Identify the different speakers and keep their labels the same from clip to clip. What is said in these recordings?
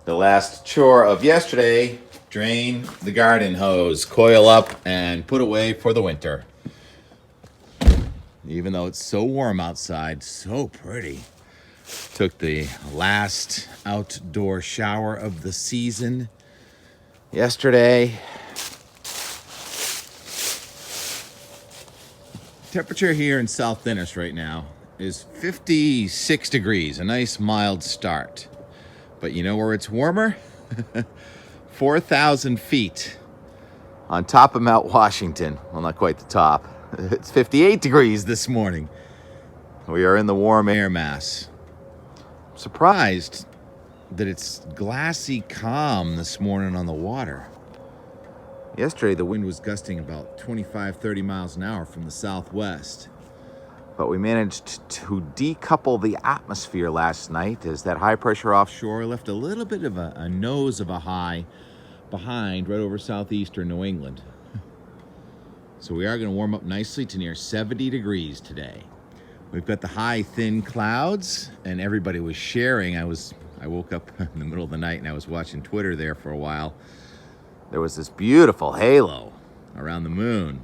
Speaker 1: The last chore of yesterday, drain the garden hose, coil up, and put away for the winter. Even though it's so warm outside, so pretty. Took the last outdoor shower of the season yesterday. Temperature here in South Dennis right now is 56 degrees, a nice mild start. But you know where it's warmer? 4,000 feet on top of Mount Washington. Well, not quite the top. It's 58 degrees this morning. We are in the warm air mass. I'm surprised that it's glassy calm this morning on the water. Yesterday, the wind was gusting about 25, 30 miles an hour from the southwest. But we managed to decouple the atmosphere last night as that high pressure offshore left a little bit of a nose of a high behind right over southeastern New England. So we are going to warm up nicely to near 70 degrees today. We've got the high, thin clouds, and everybody was sharing. I woke up in the middle of the night and I was watching Twitter there for a while. There was this beautiful halo around the moon.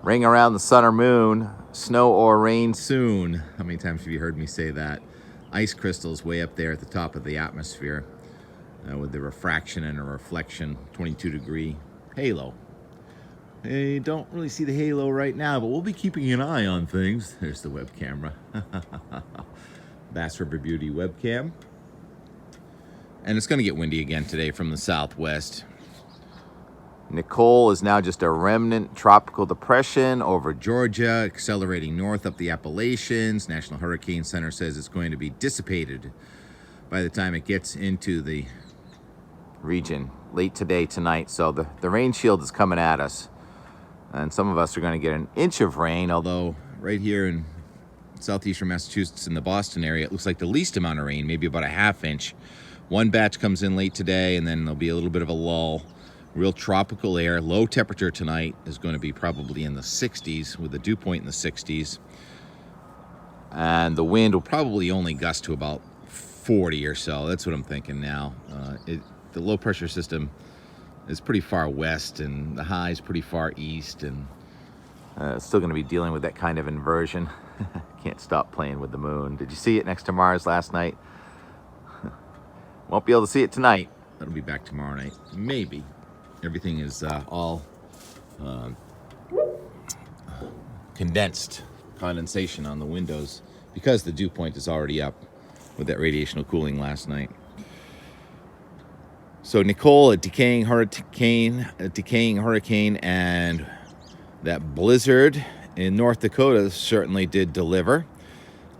Speaker 1: Ring around the sun or moon, snow or rain soon. How many times have you heard me say that? Ice crystals way up there at the top of the atmosphere with the refraction and a reflection, 22-degree halo. You don't really see the halo right now, but we'll be keeping an eye on things. There's the web camera. Bass River Beauty webcam. And it's going to get windy again today from the southwest. Nicole is now just a remnant tropical depression over Georgia, accelerating north up the Appalachians. National Hurricane Center says it's going to be dissipated by the time it gets into the region late today, tonight. So the rain shield is coming at us. And some of us are going to get an inch of rain, although right here in southeastern Massachusetts in the Boston area, it looks like the least amount of rain, maybe about a half inch. One batch comes in late today, and then there'll be a little bit of a lull. Real tropical air. Low temperature tonight is going to be probably in the 60s with a dew point in the 60s. And the wind will probably only gust to about 40 or so. That's what I'm thinking now. The low pressure system is pretty far west and the high is pretty far east, and still going to be dealing with that kind of inversion. Can't stop playing with the moon. Did you see it next to Mars last night? Won't be able to see it tonight. That'll be back tomorrow night. Maybe. Everything is all condensation on the windows because the dew point is already up with that radiational cooling last night. So Nicole, a decaying hurricane, and that blizzard in North Dakota certainly did deliver.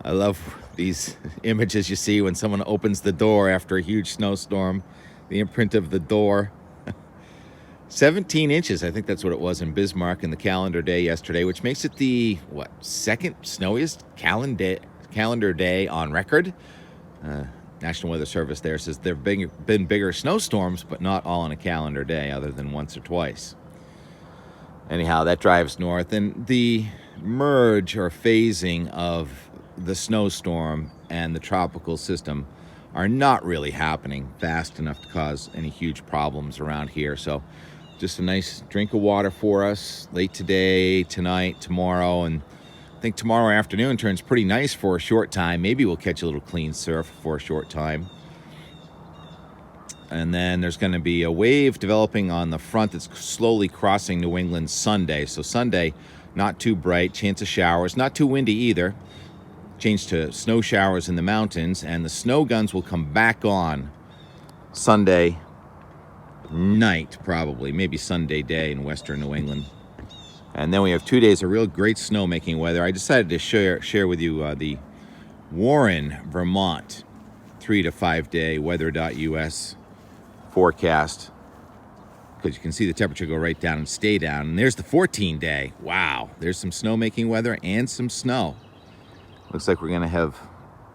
Speaker 1: I love these images you see when someone opens the door after a huge snowstorm, the imprint of the door. 17 inches, I think that's what it was in Bismarck in the calendar day yesterday, which makes it the, second snowiest calendar day on record. National Weather Service there says there have been bigger snowstorms, but not all on a calendar day, other than once or twice. Anyhow, that drives north, and the merge or phasing of the snowstorm and the tropical system are not really happening fast enough to cause any huge problems around here. So just a nice drink of water for us late today, tonight, tomorrow, and I think tomorrow afternoon turns pretty nice for a short time. Maybe we'll catch a little clean surf for a short time. And then there's going to be a wave developing on the front that's slowly crossing New England Sunday. So Sunday, not too bright, chance of showers, not too windy either. Change to snow showers in the mountains, and the snow guns will come back on Sunday night, probably, maybe Sunday day in western New England. And then we have 2 days of real great snowmaking weather. I decided to share with you the Warren, Vermont 3 to 5 day weather.us forecast, because you can see the temperature go right down and stay down. And there's the 14 day. Wow, there's some snowmaking weather and some snow. Looks like we're going to have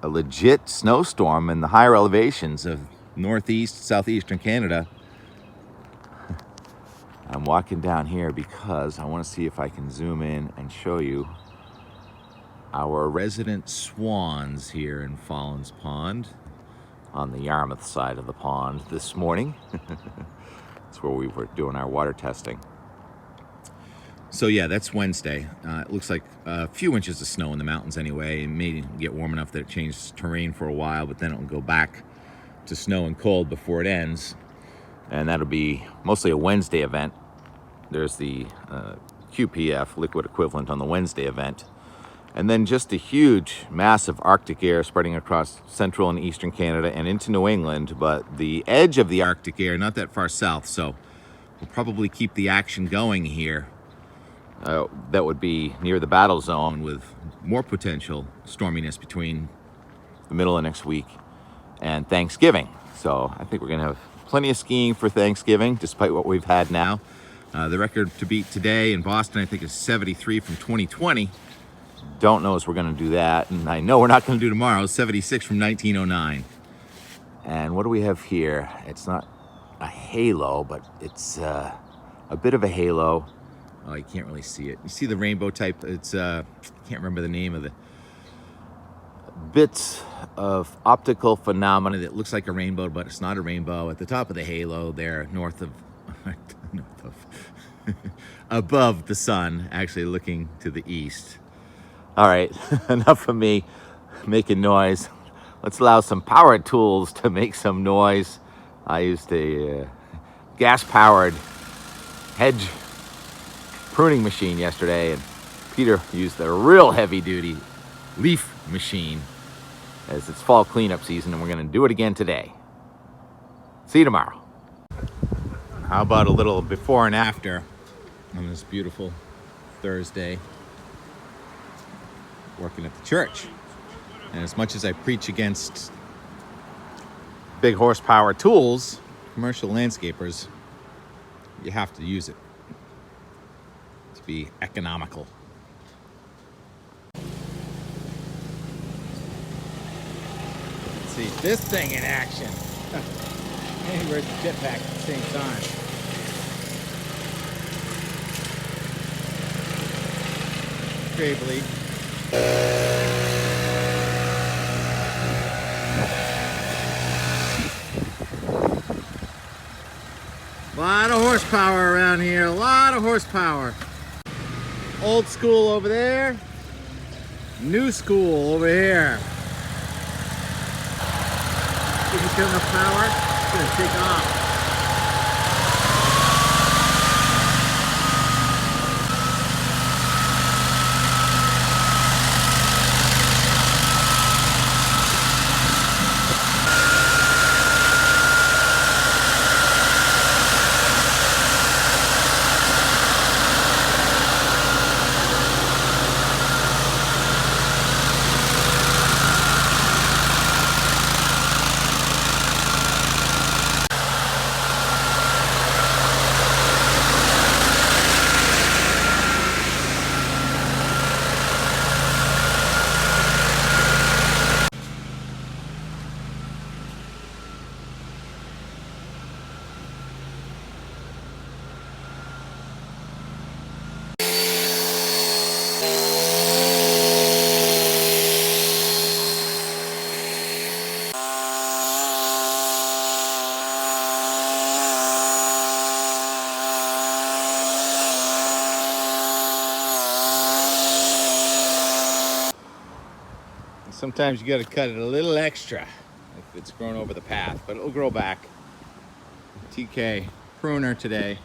Speaker 1: a legit snowstorm in the higher elevations of northeast, southeastern Canada. I'm walking down here because I want to see if I can zoom in and show you our resident swans here in Fallons Pond. on the Yarmouth side of the pond this morning. That's where we were doing our water testing. So yeah, that's Wednesday. It looks like a few inches of snow in the mountains anyway. It may get warm enough that it changes terrain for a while, but then it'll go back to snow and cold before it ends. And that'll be mostly a Wednesday event. There's the QPF, liquid equivalent, on the Wednesday event. And then just a huge, massive Arctic air spreading across central and eastern Canada and into New England, but the edge of the Arctic air, not that far south, so we'll probably keep the action going here. That would be near the battle zone, with more potential storminess between the middle of next week and Thanksgiving. So I think we're going to have plenty of skiing for Thanksgiving, despite what we've had now. The record to beat today in Boston, I think, is 73 from 2020. Don't know if we're going to do that, and I know we're not going to do tomorrow. 76 from 1909. And what do we have here? It's not a halo, but it's a bit of a halo. Oh, you can't really see it. You see the rainbow type? It's I can't remember the name of the bits of optical phenomena that looks like a rainbow, but it's not a rainbow. At the top of the halo there, north of above the sun, actually looking to the east. All right, enough of me making noise. Let's allow some power tools to make some noise. I used a gas-powered hedge pruning machine yesterday, and Peter used a real heavy-duty leaf machine, as it's fall cleanup season, and we're going to do it again today. See you tomorrow. How about a little before and after on this beautiful Thursday, working at the church? And as much as I preach against big horsepower tools, commercial landscapers, you have to use it to be economical. Let's see this thing in action. And where's the jetpack at the same time? Gravely. A lot of horsepower around here, a lot of horsepower. Old school over there, new school over here. If you feel enough power, it's gonna take off. Sometimes you got to cut it a little extra if it's grown over the path, but it'll grow back. TK pruner today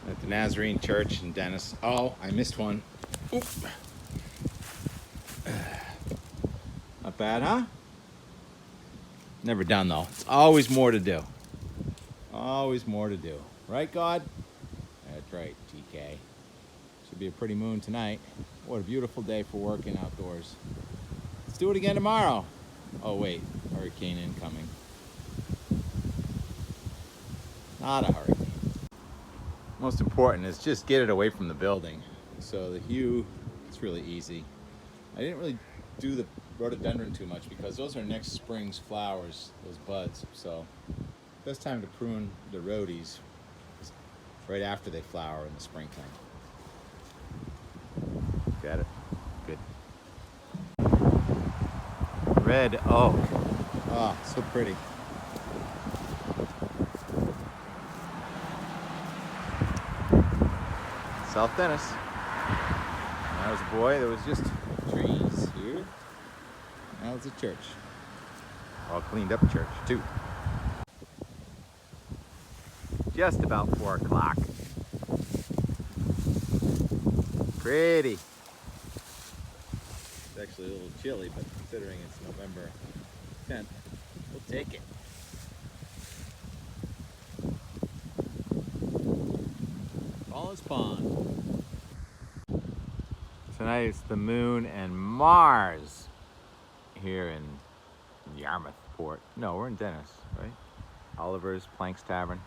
Speaker 1: at the Nazarene Church in Dennis. Oh, I missed one. Oop. Not bad, huh? Never done though. It's always more to do. Always more to do. Right, God? That's right, TK. Should be a pretty moon tonight. What a beautiful day for working outdoors. Let's do it again tomorrow. Oh wait, hurricane incoming. Not a hurricane. Most important is just get it away from the building. So the hue, it's really easy. I didn't really do the rhododendron too much because those are next spring's flowers, those buds. So best time to prune the rhodies is right after they flower in the springtime. Got it. Good. Red oak. Oh, so pretty. South Dennis. When I was a boy, there was just trees here. Now it's a church. All cleaned up church, too. Just about 4 o'clock. Pretty. It's actually a little chilly, but considering it's November 10th, we'll take it. Wallace Pond. Tonight it's the moon and Mars here in Yarmouth Port. No, we're in Dennis, right? Oliver's, Planks Tavern.